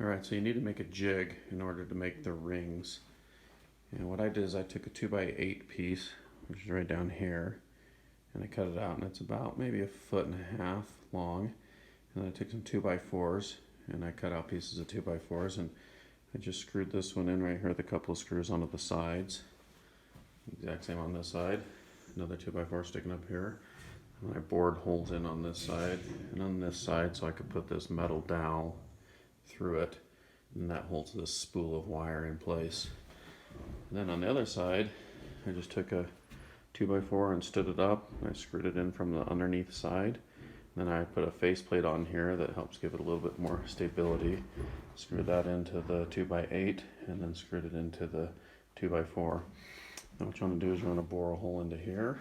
Alright, so you need to make a jig in order to make the rings. And what I did is I took a 2x8 piece, which is right down here, and I cut it out, and it's about maybe 1.5 feet long. And then I took some 2x4s and I cut out pieces of 2x4s, and I just screwed this one in right here with a couple of screws onto the sides. Exact same on this side. Another 2x4 sticking up here. And I bored holes in on this side and on this side so I could put this metal dowel through it, and that holds this spool of wire in place. And then on the other side, I just took a 2x4 and stood it up. I screwed it in from the underneath side. Then I put a faceplate on here that helps give it a little bit more stability. Screwed that into the 2x8 and then screwed it into the 2x4. Now what you want to do is you want to bore a hole into here.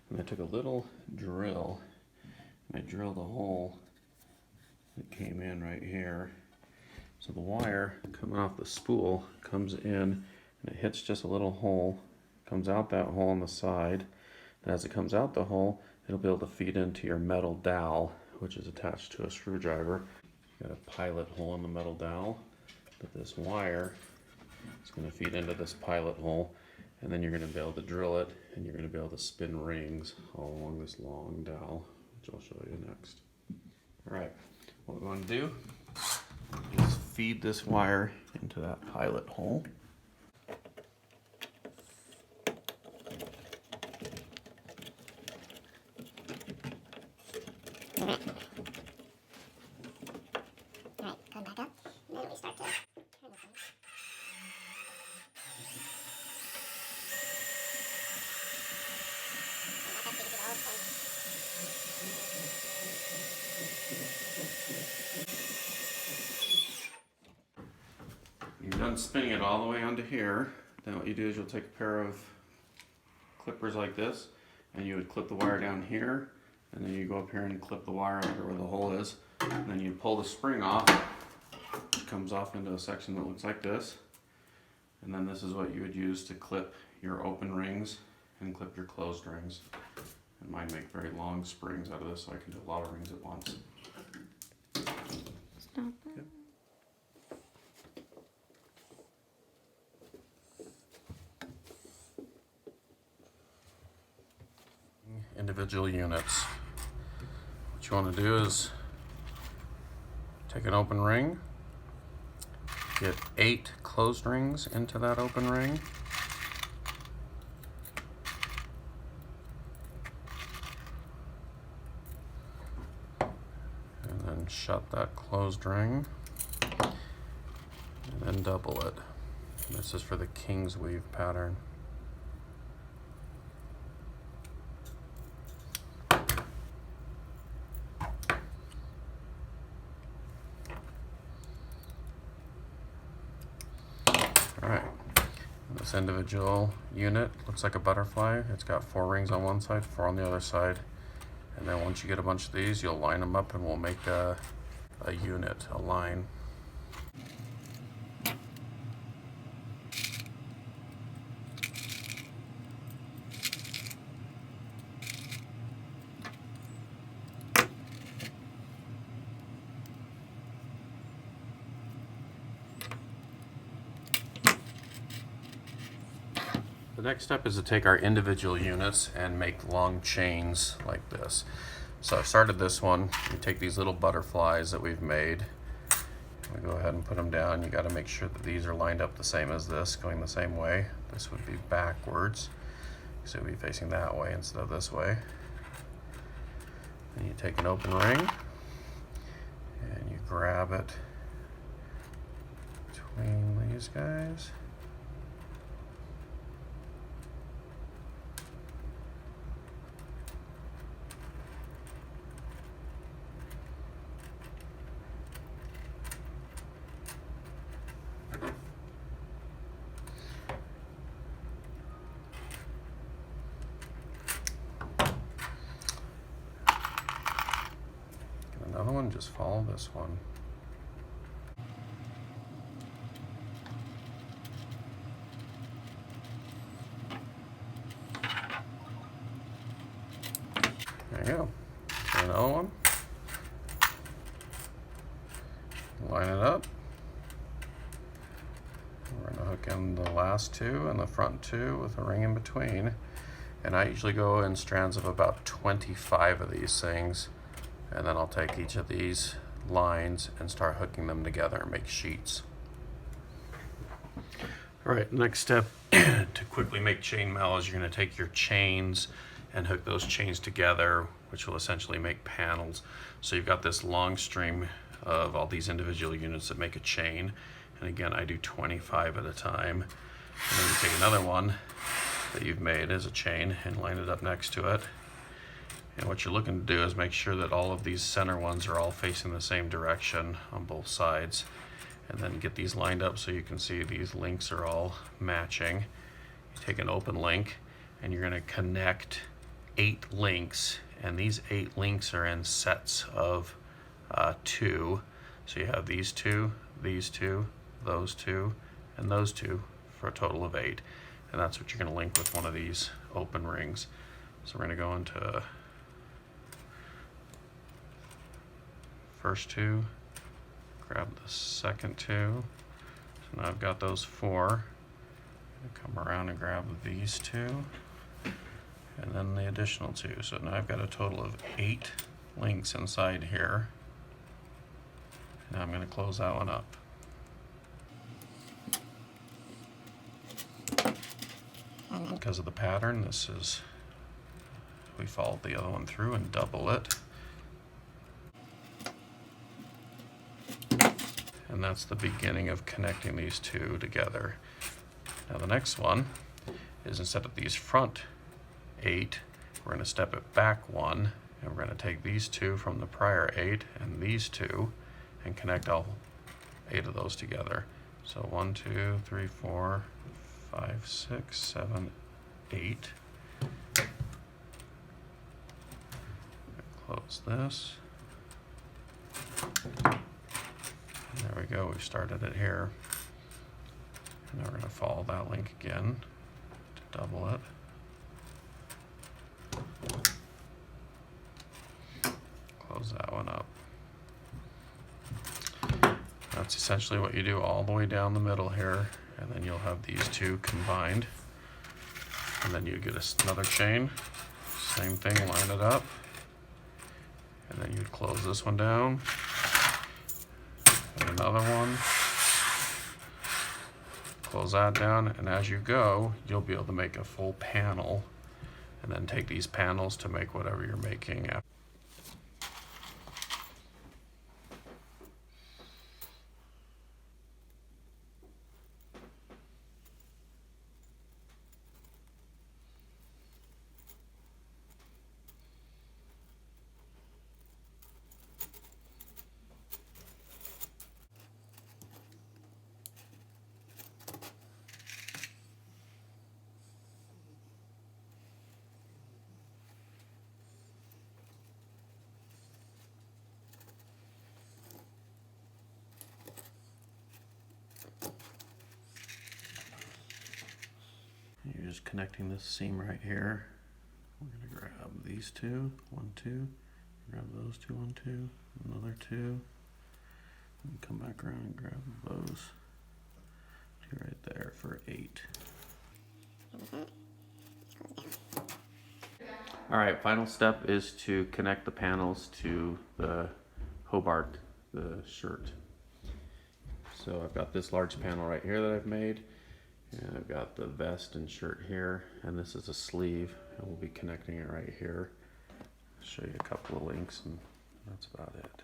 And I took a little drill and I drilled a hole that came in right here. So the wire coming off the spool comes in and it hits just a little hole, comes out that hole on the side, and as it comes out the hole, it'll be able to feed into your metal dowel, which is attached to a screwdriver. You got a pilot hole in the metal dowel, but this wire is going to feed into this pilot hole, and then you're going to be able to drill it, and you're going to be able to spin rings all along this long dowel, which I'll show you next. Alright, what we want to do is feed this wire into that pilot hole. Alright, come back up, and then we start to turn this on. You're done spinning it all the way onto here. Then what you do is you'll take a pair of clippers like this, and you would clip the wire down here, and then you go up here and clip the wire under where the hole is, and then you pull the spring off. It comes off into a section that looks like this, and then this is what you would use to clip your open rings and clip your closed rings. And mine make very long springs out of this, so I can do a lot of rings at once. Stop it. Yep. Individual units. What you want to do is take an open ring, get 8 closed rings into that open ring, and then shut that closed ring, and then double it. This is for the King's Weave pattern. Alright, this individual unit looks like a butterfly. It's got 4 rings on one side, 4 on the other side. And then once you get a bunch of these, you'll line them up and we'll make a unit, a line. The next step is to take our individual units and make long chains like this. So I've started this one. You take these little butterflies that we've made. We go ahead and put them down. You got to make sure that these are lined up the same as this, going the same way. This would be backwards, so it would be facing that way instead of this way. Then you take an open ring and you grab it between these guys. Another one, just follow this one. There you go. Another one. Line it up. hook in the last two and the front two with a ring in between. And I usually go in strands of about 25 of these things, and then I'll take each of these lines and start hooking them together and make sheets. All right, next step to quickly make chainmail is you're going to take your chains and hook those chains together, which will essentially make panels. So you've got this long string of all these individual units that make a chain. And again, I do 25 at a time. And then you take another one that you've made as a chain and line it up next to it. And what you're looking to do is make sure that all of these center ones are all facing the same direction on both sides. And then get these lined up so you can see these links are all matching. You take an open link and you're going to connect 8 links, and these 8 links are in sets of 2. So you have these two, those two, and those two for a total of 8. And that's what you're going to link with one of these open rings. So we're going to go into first 2, grab the second 2. So now I've got those 4. Come around and grab these 2, and then the additional 2. So now I've got a total of 8 links inside here. Now I'm going to close that one up. Because of the pattern, we followed the other one through and double it. And that's the beginning of connecting these 2 together. Now the next one is, instead of these front 8, we're going to step it back 1, and we're going to take these 2 from the prior 8 and these 2 and connect all 8 of those together. So 1, 2, 3, 4, 5, 6, 7, 8. Close this. There we go, we've started it here. And now we're going to follow that link again to double it. Close that one up. That's essentially what you do all the way down the middle here, and then you'll have these 2 combined. And then you get another chain, same thing, line it up, and then you'd close this one down, and another one. Close that down, and as you go, you'll be able to make a full panel, and then take these panels to make whatever you're making after. You're just connecting this seam right here. We're going to grab these 2, 1, 2, grab those 2, 1, 2, another 2, and come back around and grab those 2 right there for 8. Alright, final step is to connect the panels to the Hobart, the shirt. So I've got this large panel right here that I've made. And I've got the vest and shirt here, and this is a sleeve, and we'll be connecting it right here. I'll show you a couple of links, and that's about it.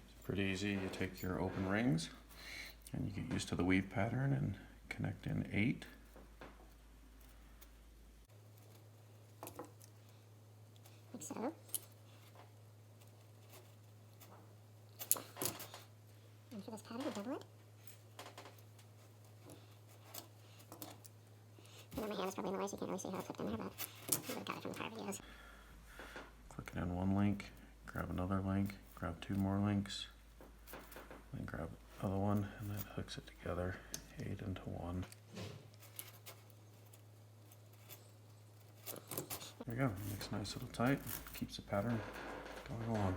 It's pretty easy. You take your open rings, and you get used to the weave pattern and connect in 8. Like so. And for this pattern, we double it. And then my hand is probably in the way, so you can't really see how it's hooked in there, but you would have got it from the prior videos. Click it in one link, grab another link, grab 2 more links, then grab another one, and that hooks it together, 8 into 1. There you go, it makes a nice little tight, keeps the pattern going along.